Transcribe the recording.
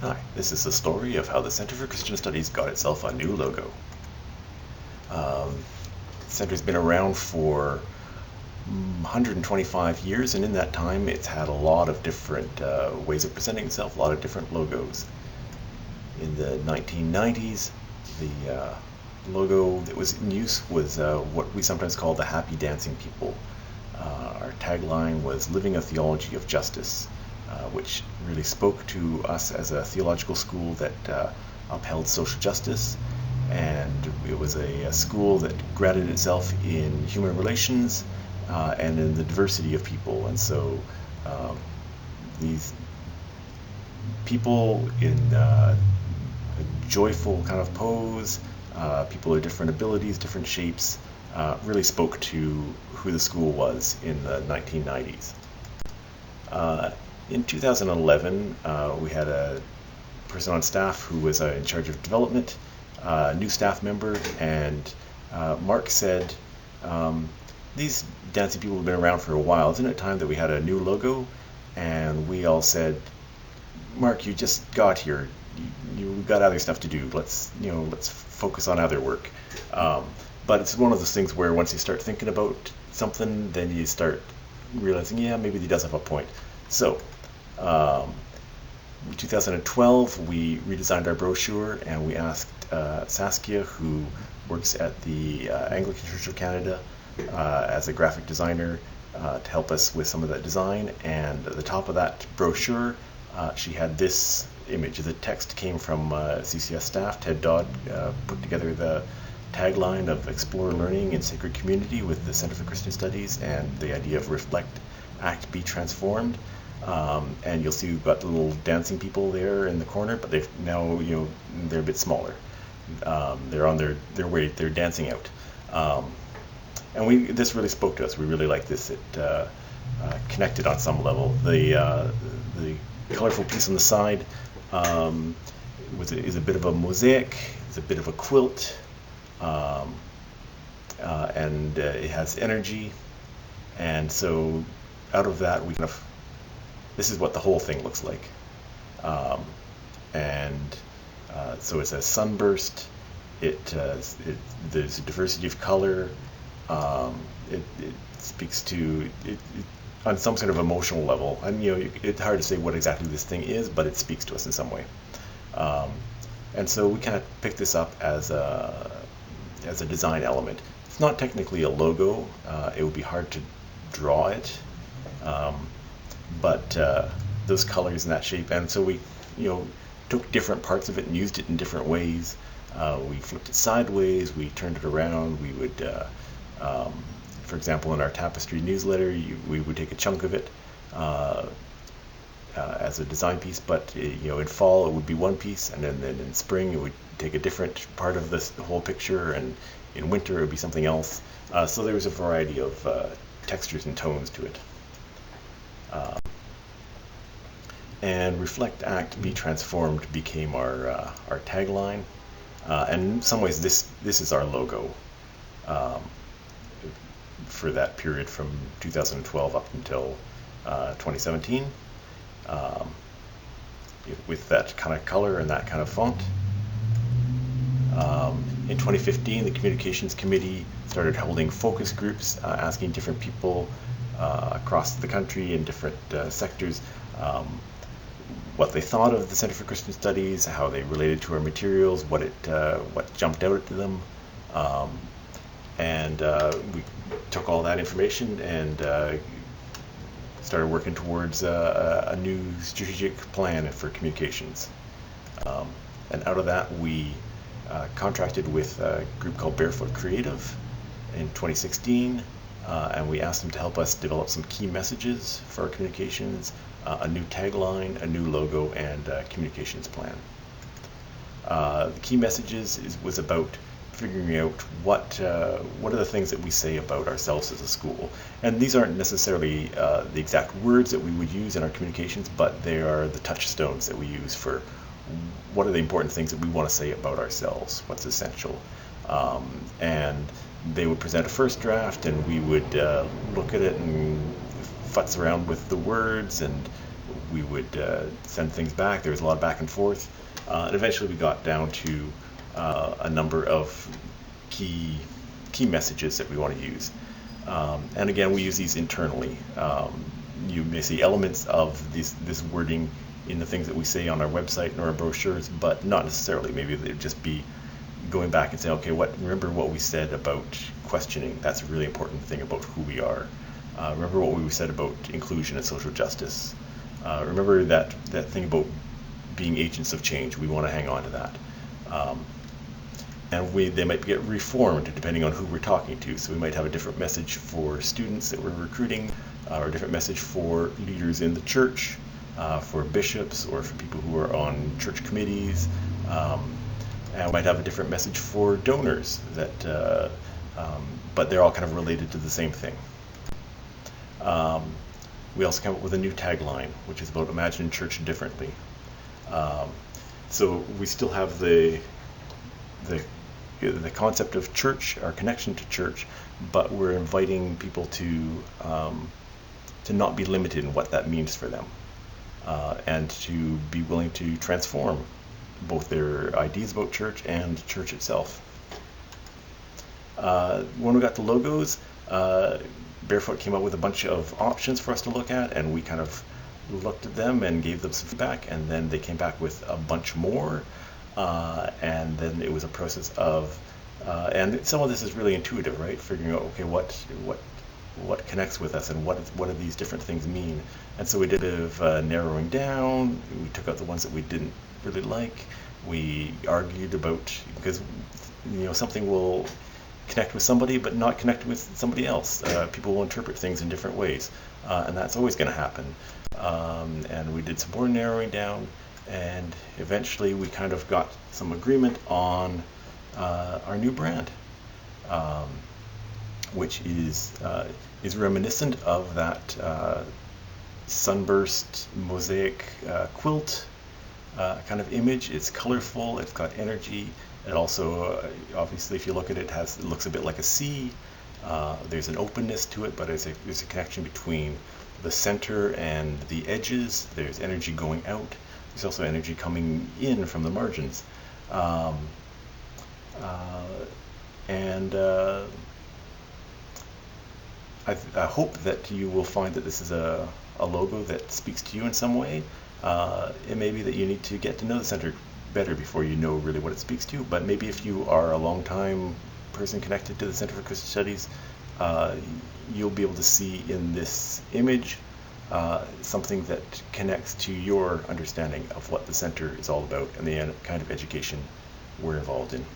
Hi, this is the story of how the Center for Christian Studies got itself a new logo. The Center's been around for 125 years, and in that time it's had a lot of different ways of presenting itself, a lot of different logos. In the 1990s, the logo that was in use was what we sometimes call the Happy Dancing People. Our tagline was Living a Theology of Justice, which really spoke to us as a theological school that upheld social justice, and it was a school that grounded itself in human relations and in the diversity of people. And so these people in a joyful kind of pose, people of different abilities, different shapes, really spoke to who the school was in the 1990s. In 2011, we had a person on staff who was in charge of development, a new staff member, and Mark said, these dancing people have been around for a while. Isn't it time that we had a new logo? And we all said, Mark, you just got here. You've got other stuff to do. Let's focus on other work. But it's one of those things where once you start thinking about something, then you start realizing, yeah, maybe he does have a point. So, in 2012, we redesigned our brochure, and we asked Saskia, who works at the Anglican Church of Canada as a graphic designer, to help us with some of that design. And at the top of that brochure, she had this image. The text came from CCS staff. Ted Dodd put together the tagline of Explore Learning in Sacred Community with the Center for Christian Studies, and the idea of Reflect, Act, Be Transformed. And you'll see we've got the little dancing people there in the corner, but they've now, they're a bit smaller. They're on their way, they're dancing out. And this really spoke to us. We really liked this. It connected on some level. The colorful piece on the side is a bit of a mosaic. It's a bit of a quilt, and it has energy. And so out of that, this is what the whole thing looks like. So it's a sunburst. There's a diversity of color. It speaks to it on some sort of emotional level. And it's hard to say what exactly this thing is, but it speaks to us in some way. And so we kind of picked this up as a design element. It's not technically a logo. It would be hard to draw it. But those colors and that shape, and so we took different parts of it and used it in different ways. We flipped it sideways, we turned it around. We would, for example, in our tapestry newsletter, we would take a chunk of it as a design piece, but in fall it would be one piece, and then in spring it would take a different part of this whole picture, and in winter it would be something else. So there was a variety of textures and tones to it. And Reflect, Act, Be Transformed became our tagline. And in some ways this is our logo for that period from 2012 up until 2017, with that kind of color and that kind of font. In 2015, the Communications Committee started holding focus groups, asking different people across the country in different sectors what they thought of the Center for Christian Studies, how they related to our materials, what jumped out to them, and we took all that information and started working towards a new strategic plan for communications. And out of that, we contracted with a group called Barefoot Creative in 2016, and we asked them to help us develop some key messages for our communications, a new tagline, a new logo, and a communications plan. The key messages was about figuring out what are the things that we say about ourselves as a school. And these aren't necessarily the exact words that we would use in our communications, but they are the touchstones that we use for what are the important things that we want to say about ourselves, what's essential. And they would present a first draft, and we would look at it and futz around with the words, and we would send things back. There was a lot of back and forth. And eventually we got down to a number of key messages that we want to use. And again, we use these internally. You may see elements of this wording in the things that we say on our website and our brochures, but not necessarily. Maybe they'd just be going back and saying, okay, remember what we said about questioning. That's a really important thing about who we are. Remember what we said about inclusion and social justice. Remember that thing about being agents of change. We want to hang on to that. And they might get reformed depending on who we're talking to. So we might have a different message for students that we're recruiting, or a different message for leaders in the church, for bishops, or for people who are on church committees. And we might have a different message for donors, but they're all kind of related to the same thing. We also come up with a new tagline, which is about imagining church differently. So we still have the concept of church, our connection to church, but we're inviting people to not be limited in what that means for them, and to be willing to transform both their ideas about church and church itself. When we got the logos, Barefoot came up with a bunch of options for us to look at, and we kind of looked at them and gave them some feedback, and then they came back with a bunch more, and then it was a process of, and some of this is really intuitive, right? Figuring out, okay, what connects with us, and what do these different things mean? And so we did a bit of narrowing down. We took out the ones that we didn't really like. We argued about, because something will connect with somebody but not connect with somebody else. People will interpret things in different ways, and that's always going to happen. And we did some more narrowing down, and eventually we kind of got some agreement on our new brand, which is reminiscent of that sunburst mosaic quilt kind of image. It's colorful, it's got energy. It also, obviously, if you look at it, it looks a bit like a C. There's an openness to it, but there's a connection between the center and the edges. There's energy going out. There's also energy coming in from the margins. I hope that you will find that this is a logo that speaks to you in some way. It may be that you need to get to know the center better before you know really what it speaks to, but maybe if you are a long-time person connected to the Center for Christian Studies, you'll be able to see in this image something that connects to your understanding of what the center is all about and the kind of education we're involved in.